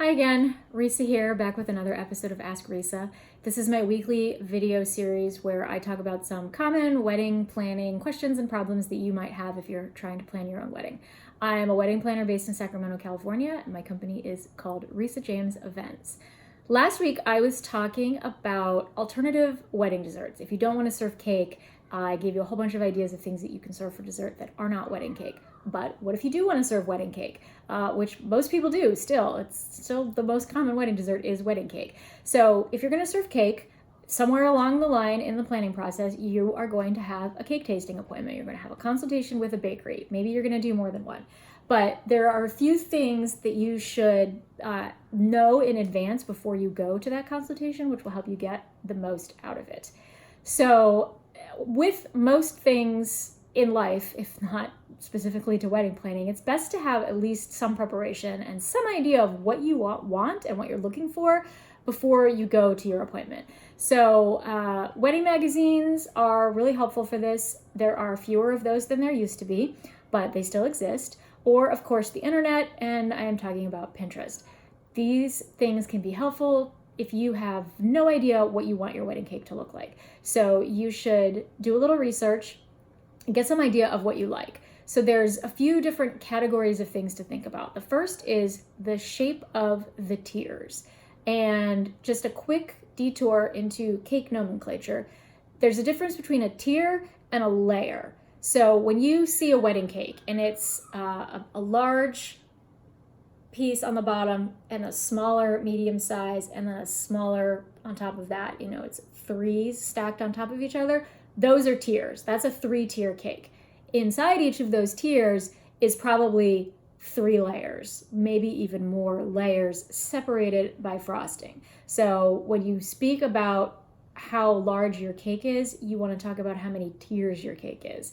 Hi again, Risa here, back with another episode of Ask Risa. This is my weekly video series where I talk about some common wedding planning questions and problems that you might have if you're trying to plan your own wedding. I am a wedding planner based in Sacramento, California, and my company is called Risa James Events. Last week, I was talking about alternative wedding desserts. If you don't want to serve cake, I gave you a whole bunch of ideas of things that you can serve for dessert that are not wedding cake. But what if you do want to serve wedding cake, which most people do still? It's still the most common wedding dessert is wedding cake. So if you're going to serve cake, somewhere along the line in the planning process, you are going to have a cake tasting appointment. You're going to have a consultation with a bakery. Maybe you're going to do more than one. But there are a few things that you should know in advance before you go to that consultation, which will help you get the most out of it. So with most things in life, if not specifically to wedding planning, it's best to have at least some preparation and some idea of what you want and what you're looking for before you go to your appointment. So wedding magazines are really helpful for this. There are fewer of those than there used to be, but they still exist. Or, of course, the internet, and I am talking about Pinterest. These things can be helpful if you have no idea what you want your wedding cake to look like. So you should do a little research and get some idea of what you like. So there's a few different categories of things to think about. The first is the shape of the tiers. And just a quick detour into cake nomenclature. There's a difference between a tier and a layer. So when you see a wedding cake and it's a large piece on the bottom and a smaller medium size and then a smaller on top of that, it's threes stacked on top of each other, those are tiers. That's a 3-tier cake. Inside each of those tiers is probably 3 layers, maybe even more layers separated by frosting. So when you speak about how large your cake is, you want to talk about how many tiers your cake is.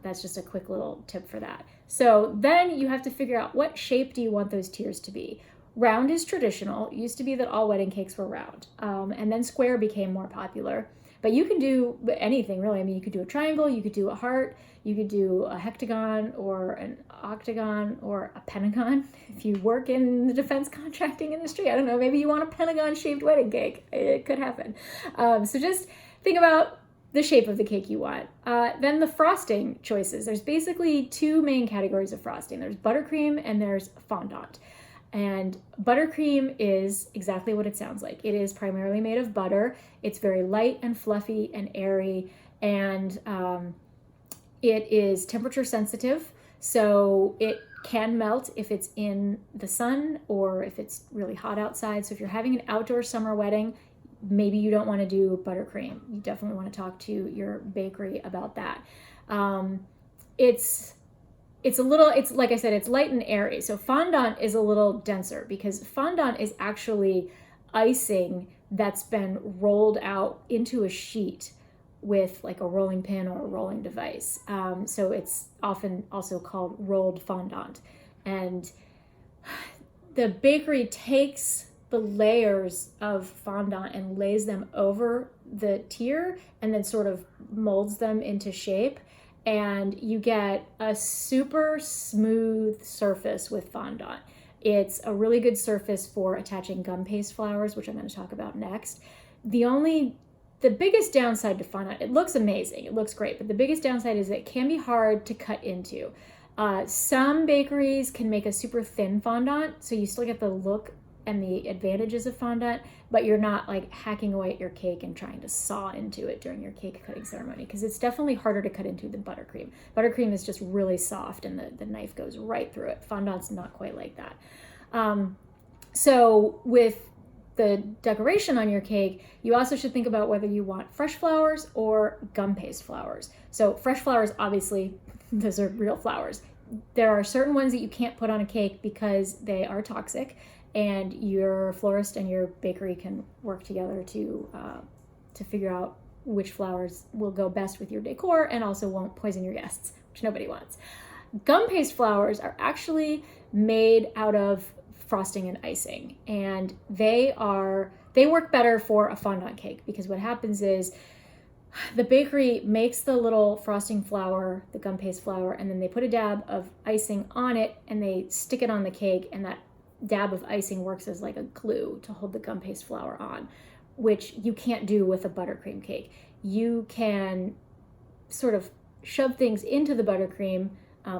That's just a quick little tip for that. So then you have to figure out what shape do you want those tiers to be. Round is traditional. It used to be that all wedding cakes were round. And then square became more popular. But you can do anything, really. I mean, you could do a triangle, you could do a heart, you could do a hectagon or an octagon or a pentagon. If you work in the defense contracting industry, I don't know, maybe you want a pentagon-shaped wedding cake. It could happen. So just think about the shape of the cake you want. Then the frosting choices. There's basically 2 main categories of frosting. There's buttercream and there's fondant. And buttercream is exactly what it sounds like. It is primarily made of butter. It's very light and fluffy and airy, and it is temperature sensitive. So it can melt if it's in the sun or if it's really hot outside. So if you're having an outdoor summer wedding, maybe you don't want to do buttercream. You definitely want to talk to your bakery about that. It's like I said, it's light and airy. So fondant is a little denser because fondant is actually icing that's been rolled out into a sheet with like a rolling pin or a rolling device. So it's often also called rolled fondant. And the bakery takes the layers of fondant and lays them over the tier and then sort of molds them into shape. And you get a super smooth surface with fondant. It's a really good surface for attaching gum paste flowers, which I'm going to talk about next. The biggest downside to fondant, it looks amazing, it looks great, but the biggest downside is it can be hard to cut into. Some bakeries can make a super thin fondant, so you still get the look and the advantages of fondant, but you're not like hacking away at your cake and trying to saw into it during your cake cutting ceremony, because it's definitely harder to cut into than buttercream. Buttercream is just really soft and the knife goes right through it. Fondant's not quite like that. So with the decoration on your cake, you also should think about whether you want fresh flowers or gum paste flowers. So fresh flowers, obviously, those are real flowers. There are certain ones that you can't put on a cake because they are toxic, and your florist and your bakery can work together to figure out which flowers will go best with your decor and also won't poison your guests, which nobody wants. Gum paste flowers are actually made out of frosting and icing, and they work better for a fondant cake, because what happens is the bakery makes the little frosting flour, the gum paste flour, and then they put a dab of icing on it and they stick it on the cake, and that dab of icing works as like a glue to hold the gum paste flour on, which you can't do with a buttercream cake. You can sort of shove things into the buttercream.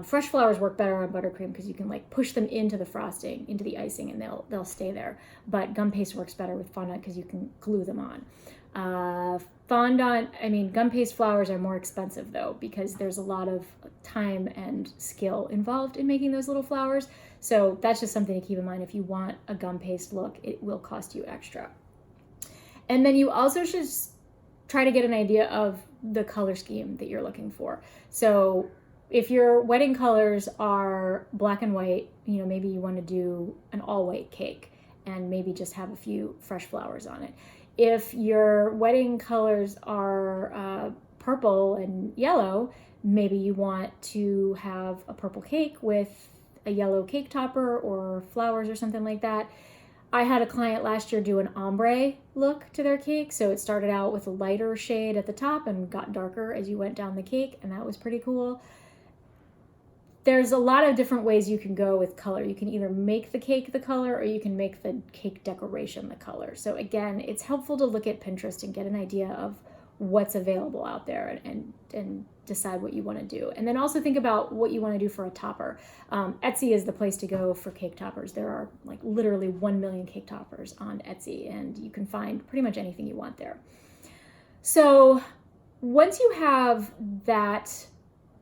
Fresh flowers work better on buttercream because you can like push them into the frosting, into the icing, and they'll stay there. But gum paste works better with fondant because you can glue them on. Gum paste flowers are more expensive though, because there's a lot of time and skill involved in making those little flowers. So that's just something to keep in mind. If you want a gum paste look, it will cost you extra. And then you also should try to get an idea of the color scheme that you're looking for. So if your wedding colors are black and white, maybe you want to do an all white cake and maybe just have a few fresh flowers on it. If your wedding colors are purple and yellow, maybe you want to have a purple cake with a yellow cake topper or flowers or something like that. I had a client last year do an ombre look to their cake. So it started out with a lighter shade at the top and got darker as you went down the cake, and that was pretty cool. There's a lot of different ways you can go with color. You can either make the cake the color or you can make the cake decoration the color. So again, it's helpful to look at Pinterest and get an idea of what's available out there and decide what you want to do. And then also think about what you want to do for a topper. Etsy is the place to go for cake toppers. There are like literally 1 million cake toppers on Etsy, and you can find pretty much anything you want there. So once you have that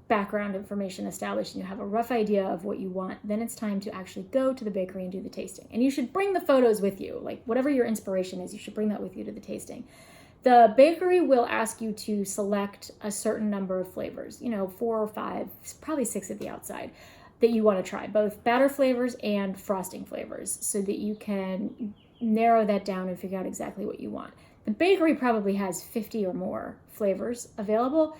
background information established and you have a rough idea of what you want, then it's time to actually go to the bakery and do the tasting. And you should bring the photos with you. Like whatever your inspiration is, you should bring that with you to the tasting. The bakery will ask you to select a certain number of flavors, 4 or 5, probably 6 at the outside, that you want to try, both batter flavors and frosting flavors, so that you can narrow that down and figure out exactly what you want. The bakery probably has 50 or more flavors available.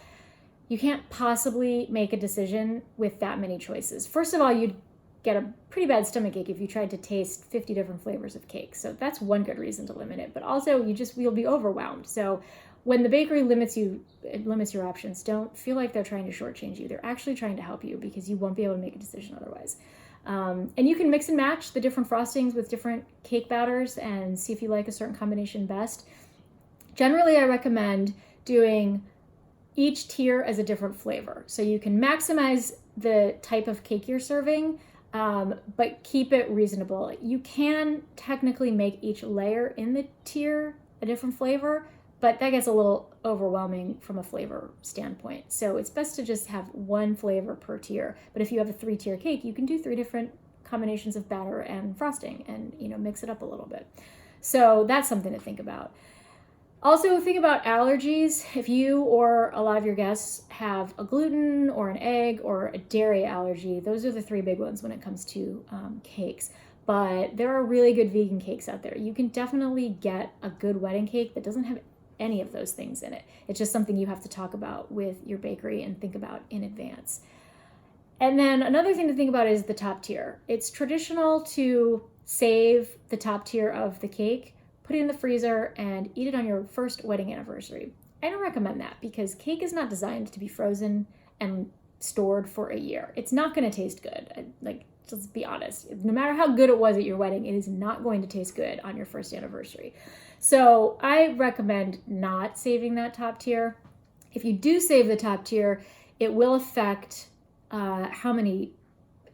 You can't possibly make a decision with that many choices. First of all, you'd get a pretty bad stomachache if you tried to taste 50 different flavors of cake. So that's one good reason to limit it. But also you'll be overwhelmed. So when the bakery limits your options, don't feel like they're trying to shortchange you. They're actually trying to help you because you won't be able to make a decision otherwise. And you can mix and match the different frostings with different cake batters and see if you like a certain combination best. Generally, I recommend doing each tier as a different flavor. So you can maximize the type of cake you're serving, but keep it reasonable. You can technically make each layer in the tier a different flavor, but that gets a little overwhelming from a flavor standpoint. So it's best to just have one flavor per tier. But if you have a 3-tier cake, you can do 3 different combinations of batter and frosting and mix it up a little bit. So that's something to think about. Also, think about allergies. If you or a lot of your guests have a gluten or an egg or a dairy allergy, those are the 3 big ones when it comes to cakes. But there are really good vegan cakes out there. You can definitely get a good wedding cake that doesn't have any of those things in it. It's just something you have to talk about with your bakery and think about in advance. And then another thing to think about is the top tier. It's traditional to save the top tier of the cake, put it in the freezer, and eat it on your first wedding anniversary. I don't recommend that because cake is not designed to be frozen and stored for a year. It's not going to taste good. Let's be honest. No matter how good it was at your wedding, it is not going to taste good on your first anniversary. So I recommend not saving that top tier. If you do save the top tier, it will affect how many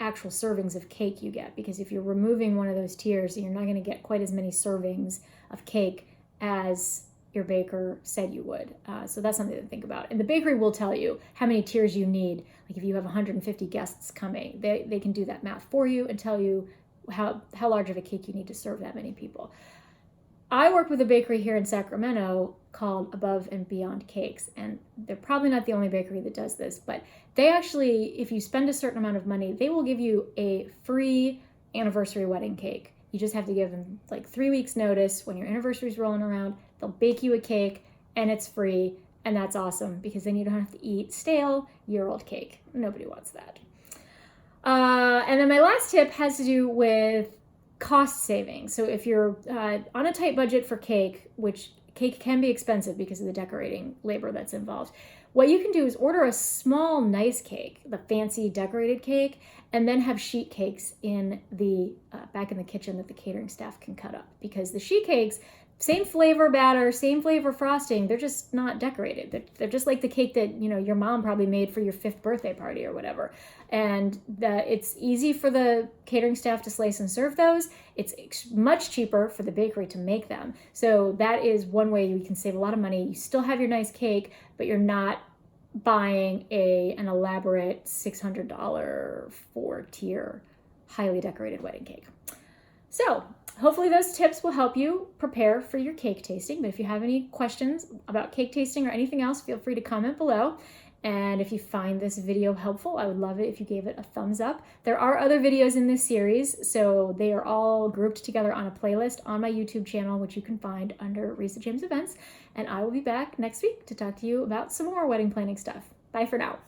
actual servings of cake you get, because if you're removing one of those tiers, you're not going to get quite as many servings of cake as your baker said you would. So that's something to think about. And the bakery will tell you how many tiers you need. Like if you have 150 guests coming, they can do that math for you and tell you how large of a cake you need to serve that many people. I work with a bakery here in Sacramento called Above and Beyond Cakes, and they're probably not the only bakery that does this, but they actually, if you spend a certain amount of money, they will give you a free anniversary wedding cake. You just have to give them like 3 weeks notice. When your anniversary is rolling around, they'll bake you a cake and it's free, and that's awesome because then you don't have to eat stale year-old cake. Nobody wants that. And then my last tip has to do with cost savings. So if you're on a tight budget for cake, which cake can be expensive because of the decorating labor that's involved, what you can do is order a small, nice cake, the fancy decorated cake, and then have sheet cakes in the back in the kitchen that the catering staff can cut up, because the sheet cakes, same flavor batter, same flavor frosting, they're just not decorated. They're just like the cake that, you know, your mom probably made for your 5th birthday party or whatever. And it's easy for the catering staff to slice and serve those. It's much cheaper for the bakery to make them. So that is one way you can save a lot of money. You still have your nice cake, but you're not buying an elaborate $600 4-tier highly decorated wedding cake. So hopefully those tips will help you prepare for your cake tasting. But if you have any questions about cake tasting or anything else, feel free to comment below. And if you find this video helpful, I would love it if you gave it a thumbs up. There are other videos in this series, so they are all grouped together on a playlist on my YouTube channel, which you can find under Risa James Events. And I will be back next week to talk to you about some more wedding planning stuff. Bye for now.